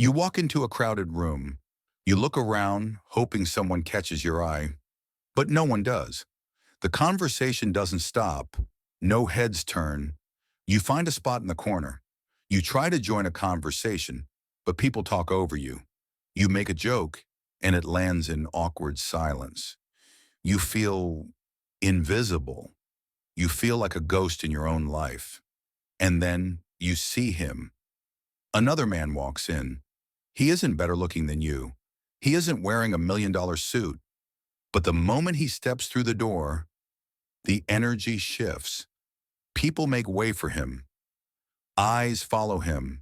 You walk into a crowded room. You look around, hoping someone catches your eye, but no one does. The conversation doesn't stop. No heads turn. You find a spot in the corner. You try to join a conversation, but people talk over you. You make a joke, and it lands in awkward silence. You feel invisible. You feel like a ghost in your own life. And then you see him. Another man walks in. He isn't better looking than you. He isn't wearing $1 million suit. But the moment he steps through the door, the energy shifts. People make way for him. Eyes follow him.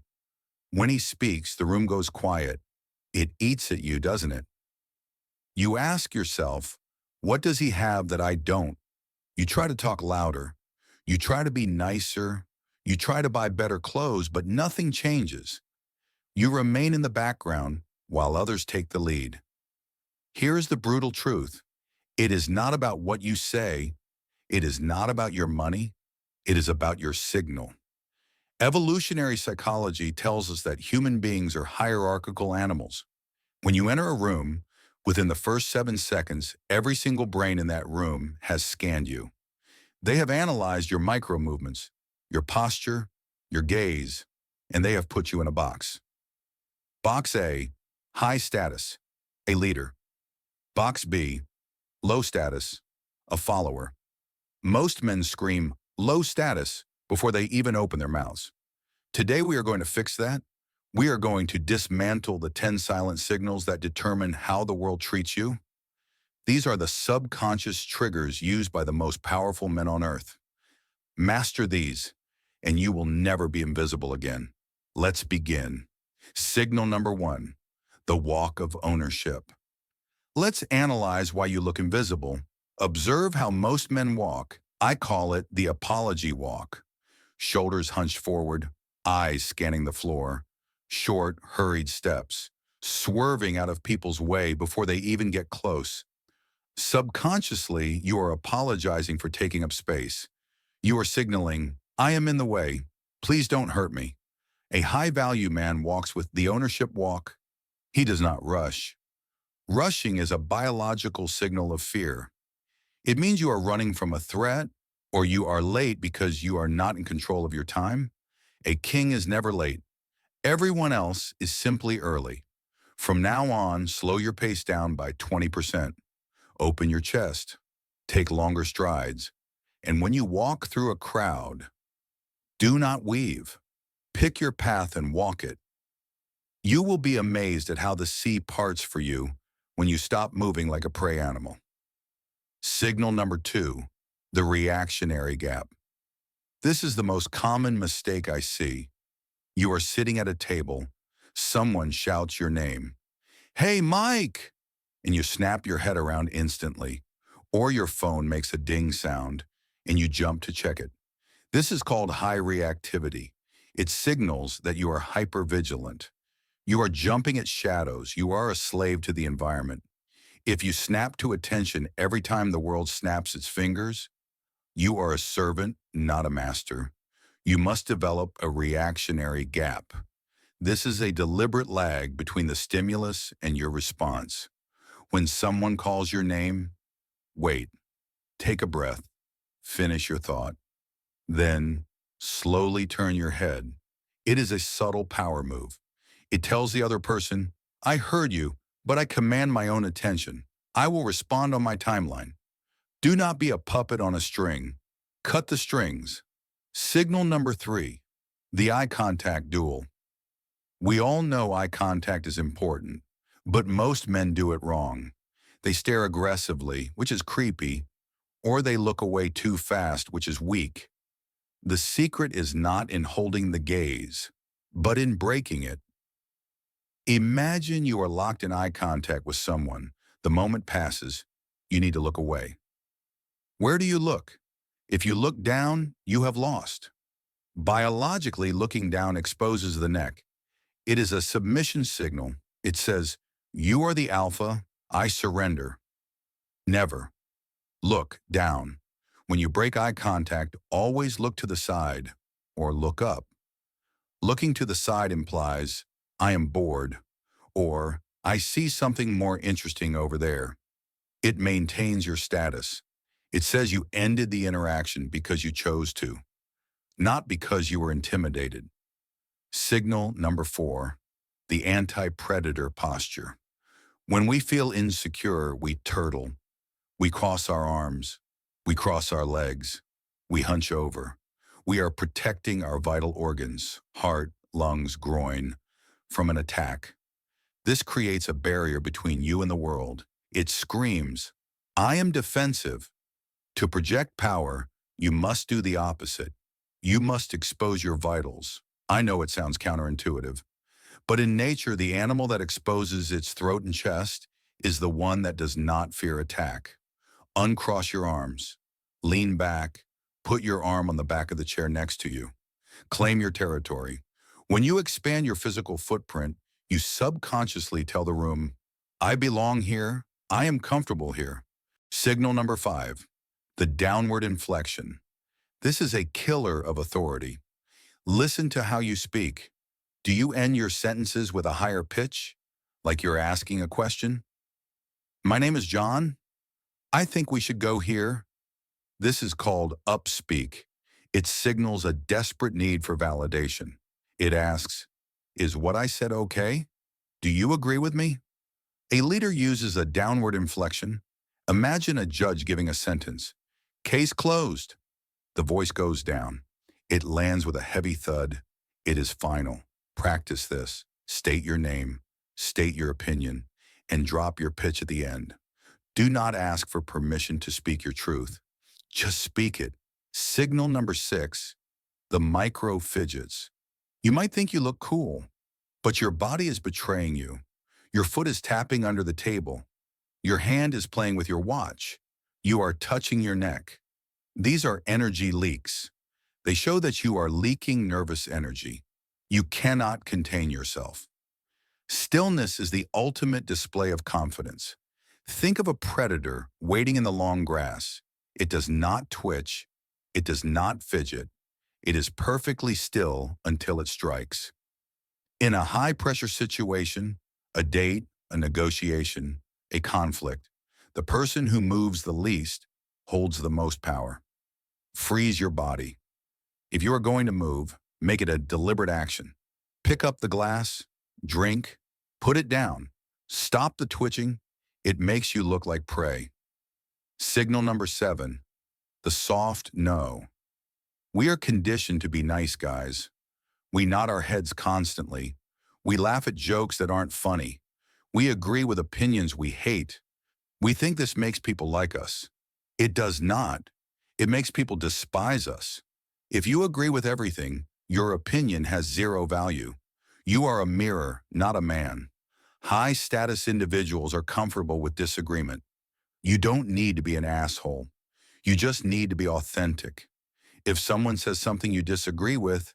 When he speaks, the room goes quiet. It eats at you, doesn't it? You ask yourself, what does he have that I don't? You try to talk louder. You try to be nicer. You try to buy better clothes, but nothing changes. You remain in the background while others take the lead. Here is the brutal truth. It is not about what you say. It is not about your money. It is about your signal. Evolutionary psychology tells us that human beings are hierarchical animals. When you enter a room, within the first 7 seconds, every single brain in that room has scanned you. They have analyzed your micro movements, your posture, your gaze, and they have put you in a box. Box A, high status, a leader. Box B, low status, a follower. Most men scream low status before they even open their mouths. Today we are going to fix that. We are going to dismantle the 10 silent signals that determine how the world treats you. These are the subconscious triggers used by the most powerful men on earth. Master these, and you will never be invisible again. Let's begin. Signal number 1, the walk of ownership. Let's analyze why you look invisible. Observe how most men walk. I call it the apology walk. Shoulders hunched forward, eyes scanning the floor, short, hurried steps, swerving out of people's way before they even get close. Subconsciously, you are apologizing for taking up space. You are signaling, I am in the way. Please don't hurt me. A high-value man walks with the ownership walk. He does not rush. Rushing is a biological signal of fear. It means you are running from a threat, or you are late because you are not in control of your time. A king is never late. Everyone else is simply early. From now on, slow your pace down by 20%. Open your chest. Take longer strides. And when you walk through a crowd, do not weave. Pick your path and walk it. You will be amazed at how the sea parts for you when you stop moving like a prey animal. Signal number 2, the reactionary gap. This is the most common mistake I see. You are sitting at a table. Someone shouts your name. Hey, Mike! And you snap your head around instantly. Or your phone makes a ding sound, and you jump to check it. This is called high reactivity. It signals that you are hypervigilant. You are jumping at shadows. You are a slave to the environment. If you snap to attention every time the world snaps its fingers, you are a servant, not a master. You must develop a reactionary gap. This is a deliberate lag between the stimulus and your response. When someone calls your name, wait, take a breath, finish your thought. Then, slowly turn your head. It is a subtle power move. It tells the other person, I heard you, but I command my own attention. I will respond on my timeline. Do not be a puppet on a string. Cut the strings. Signal number 3, the eye contact duel. We all know eye contact is important, but most men do it wrong. They stare aggressively, which is creepy, or they look away too fast, which is weak. The secret is not in holding the gaze, but in breaking it. Imagine you are locked in eye contact with someone. The moment passes, you need to look away. Where do you look? If you look down, you have lost. Biologically, looking down exposes the neck. It is a submission signal. It says, you are the alpha, I surrender. Never. Look down. When you break eye contact, always look to the side or look up. Looking to the side implies, I am bored, or I see something more interesting over there. It maintains your status. It says you ended the interaction because you chose to, not because you were intimidated. Signal number 4, the anti-predator posture. When we feel insecure, we turtle. We cross our arms. We cross our legs. We hunch over. We are protecting our vital organs, heart, lungs, groin, from an attack. This creates a barrier between you and the world. It screams, I am defensive. To project power, you must do the opposite. You must expose your vitals. I know it sounds counterintuitive, but in nature, the animal that exposes its throat and chest is the one that does not fear attack. Uncross your arms. Lean back. Put your arm on the back of the chair next to you. Claim your territory. When you expand your physical footprint, you subconsciously tell the room, I belong here. I am comfortable here. Signal number 5, the downward inflection. This is a killer of authority. Listen to how you speak. Do you end your sentences with a higher pitch, like you're asking a question? My name is John. I think we should go here. This is called upspeak. It signals a desperate need for validation. It asks, is what I said okay? Do you agree with me? A leader uses a downward inflection. Imagine a judge giving a sentence. Case closed. The voice goes down. It lands with a heavy thud. It is final. Practice this. State your name, state your opinion, and drop your pitch at the end. Do not ask for permission to speak your truth. Just speak it. Signal number 6, the micro fidgets. You might think you look cool, but your body is betraying you. Your foot is tapping under the table. Your hand is playing with your watch. You are touching your neck. These are energy leaks. They show that you are leaking nervous energy. You cannot contain yourself. Stillness is the ultimate display of confidence. Think of a predator waiting in the long grass. It does not twitch. It does not fidget. It is perfectly still until it strikes. In a high-pressure situation, a date, a negotiation, a conflict, the person who moves the least holds the most power. Freeze your body. If you are going to move, make it a deliberate action. Pick up the glass, drink, put it down. Stop the twitching. It makes you look like prey. Signal number 7, the soft no. We are conditioned to be nice guys. We nod our heads constantly. We laugh at jokes that aren't funny. We agree with opinions we hate. We think this makes people like us. It does not. It makes people despise us. If you agree with everything, your opinion has zero value. You are a mirror, not a man. High-status individuals are comfortable with disagreement. You don't need to be an asshole. You just need to be authentic. If someone says something you disagree with,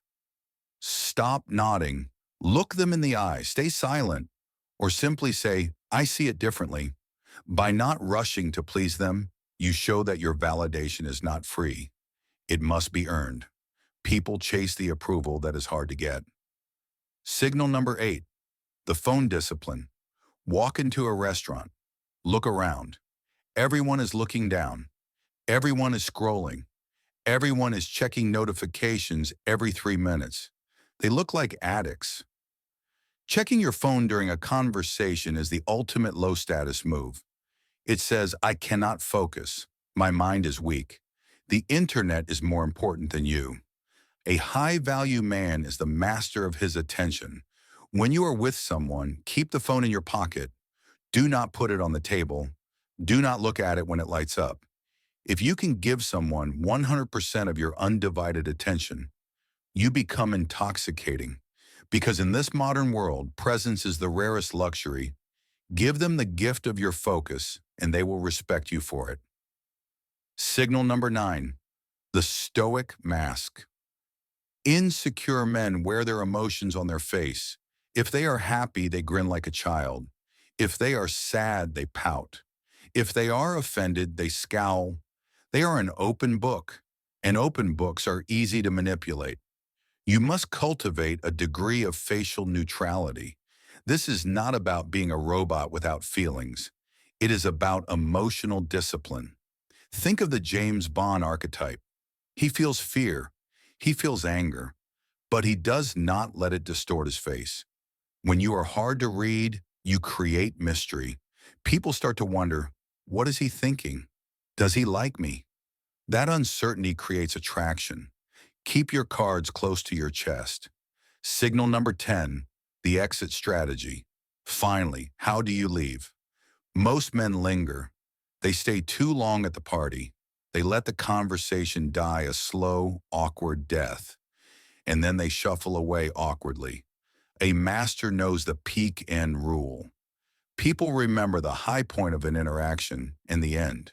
stop nodding. Look them in the eye. Stay silent. Or simply say, I see it differently. By not rushing to please them, you show that your validation is not free. It must be earned. People chase the approval that is hard to get. Signal number 8, the phone discipline. Walk into a restaurant. Look around. Everyone is looking down. Everyone is scrolling. Everyone is checking notifications every 3 minutes. They look like addicts. Checking your phone during a conversation is the ultimate low-status move. It says, I cannot focus. My mind is weak. The internet is more important than you. A high-value man is the master of his attention. When you are with someone, keep the phone in your pocket. Do not put it on the table. Do not look at it when it lights up. If you can give someone 100% of your undivided attention, you become intoxicating. Because in this modern world, presence is the rarest luxury. Give them the gift of your focus, and they will respect you for it. Signal number 9, the stoic mask. Insecure men wear their emotions on their face. If they are happy, they grin like a child. If they are sad, they pout. If they are offended, they scowl. They are an open book, and open books are easy to manipulate. You must cultivate a degree of facial neutrality. This is not about being a robot without feelings. It is about emotional discipline. Think of the James Bond archetype. He feels fear. He feels anger. But he does not let it distort his face. When you are hard to read, you create mystery. People start to wonder, what is he thinking? Does he like me? That uncertainty creates attraction. Keep your cards close to your chest. Signal number 10, the exit strategy. Finally, how do you leave? Most men linger. They stay too long at the party. They let the conversation die a slow, awkward death, and then they shuffle away awkwardly. A master knows the peak end rule. People remember the high point of an interaction and the end.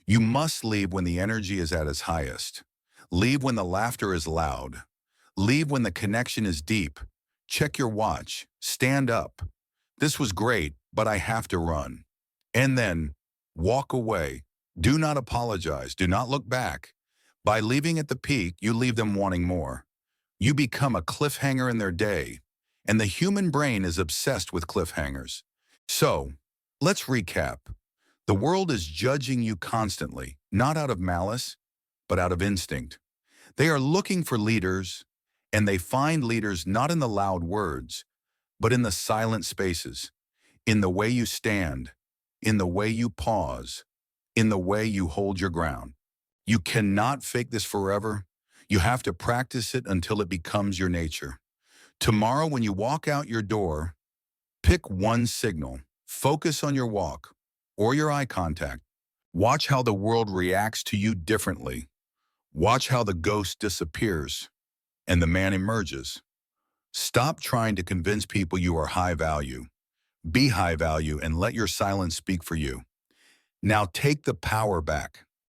You must leave when the energy is at its highest. Leave when the laughter is loud. Leave when the connection is deep. Check your watch. Stand up. This was great, but I have to run. And then walk away. Do not apologize. Do not look back. By leaving at the peak, you leave them wanting more. You become a cliffhanger in their day, and the human brain is obsessed with cliffhangers. So, let's recap. The world is judging you constantly, not out of malice, but out of instinct. They are looking for leaders, and they find leaders not in the loud words, but in the silent spaces, in the way you stand, in the way you pause, in the way you hold your ground. You cannot fake this forever. You have to practice it until it becomes your nature. Tomorrow, when you walk out your door, pick one signal. Focus on your walk or your eye contact. Watch how the world reacts to you differently. Watch how the ghost disappears and the man emerges. Stop trying to convince people you are high value. Be high value and let your silence speak for you. Now take the power back.